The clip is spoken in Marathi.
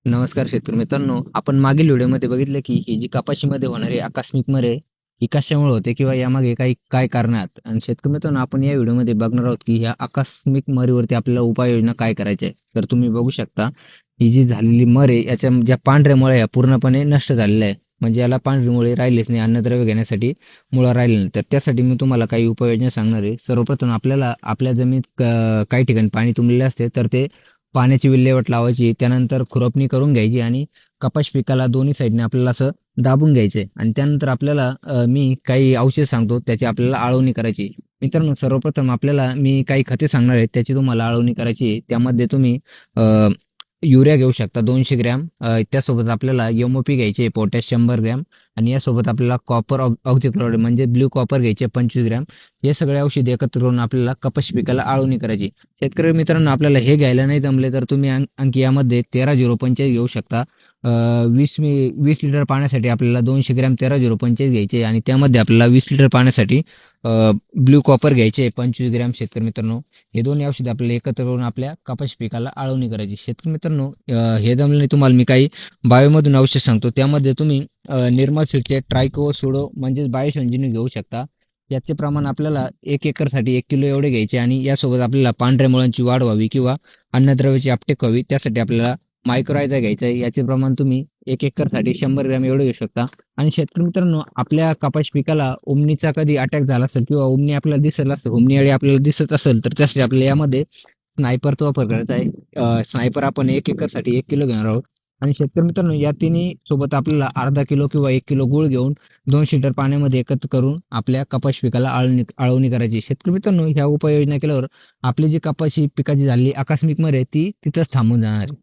नमस्कार शेतकरी मित्रांनो, आपण मागील व्हिडिओमध्ये बघितलं की ही जी कपाशीमध्ये होणारी आकस्मिक मरे ही कशामुळे होते किंवा यामागे काय कारण आहेत. आणि शेतकरी मित्रांनो, आपण या व्हिडिओमध्ये बघणार आहोत की ह्या आकस्मिक मरीवरती आपल्याला उपाययोजना काय करायच्या आहे. तर तुम्ही बघू शकता, ही जी झालेली मर आहे याच्या ज्या पांढऱ्या मुळ्या या पूर्णपणे नष्ट झालेल्या आहे. म्हणजे याला पांढरी मुळे राहिलेच नाही, अन्नद्रव्य घेण्यासाठी मुळा राहिले नाही. तर त्यासाठी मी तुम्हाला काही उपाययोजना सांगणार आहे. सर्वप्रथम आपल्याला आपल्या जमिनीत काही ठिकाणी पाणी तुंबलेले असते, तर ते पाण्याची विल्हेवाट लावायची. त्यानंतर खुरपणी करून घ्यायची आणि कपाश पिकाला दोन्ही साईडने आपल्याला असं दाबून घ्यायचे. आणि त्यानंतर आपल्याला मी काही औषध सांगतो, त्याची आपल्याला आळवणी करायची. मित्रांनो, सर्वप्रथम आपल्याला मी काही खते सांगणार आहेत, त्याची तुम्हाला आळवणी करायची आहे. त्यामध्ये तुम्ही युरिया घेऊ शकता 200 ग्रॅम. त्यासोबत आपल्याला एम-ओ-पी घ्यायचे पोटॅश 100 ग्रॅम. आणि यासोबत आपल्याला कॉपर ऑक्झिक्लोराइड म्हणजे ब्ल्यू कॉपर घ्यायचे 25 ग्रॅम. हे सगळे औषधे एकत्र करून आपल्याला कपाश पिकाला आळवणी करायची. शेतकरी मित्रांनो, आपल्याला हे घ्यायला नाही जमले तर तुम्ही आणखी यामध्ये 13-0-25 घेऊ शकता. 20 लिटर पाण्यासाठी आपल्याला 200 ग्रॅम 13-0-25 घ्यायचे आणि त्यामध्ये आपल्याला 20 लिटर पाण्यासाठी ब्ल्यू कॉपर घ्यायचे 25 ग्रॅम. शेतकरी मित्रांनो, हे दोन्ही औषधे आपल्याला एकत्र करून आपल्या कपाश पिकाला आळवणी करायची. शेतकरी मित्रांनो, हे जमले नाही तुम्हाला मी काही बायोमधून औषध सांगतो. त्यामध्ये तुम्ही निर्मल सीडचे ट्रायको सुडो म्हणजेच बायोशंजीनी घेऊ शकता. याचे प्रमाण आपल्याला 1 एकरसाठी 1 किलो एवढे घ्यायचे. आणि यासोबत आपल्याला पांढऱ्या मुळांची वाढ व्हावी किंवा अन्नद्रव्याची अपटेक व्हावी, त्यासाठी आपल्याला मायक्रोरायझा घ्यायचा आहे. याचे प्रमाण तुम्ही 1 एकरसाठी 100 ग्रॅम एवढे घेऊ शकता. आणि शेतकरी मित्रांनो, आपल्या कपाश पिकाला उमनीचा कधी अटॅक झाला असेल किंवा उमनी आपल्याला दिसत असेल, उमनी अळी आपल्याला दिसत असेल, तर त्यासाठी आपल्याला यामध्ये स्नायपरचा वापर करायचा आहे. स्नायपर आपण 1 एकरसाठी 1 किलो घेणार आहोत. आणि शेतकरी मित्रांनो, या तिन्ही सोबत आपल्याला अर्धा किलो किंवा 1 किलो गूळ घेऊन 200 लिटर पाण्यामध्ये एकत्र करून आपल्या कपाश पिकाला आळवणी करायची. शेतकरी मित्रांनो, ह्या उपाययोजना केल्यावर आपली जी कपाशी पिकाची झालेली आकस्मिक मर आहे ती तिथंच थांबून जाणार आहे.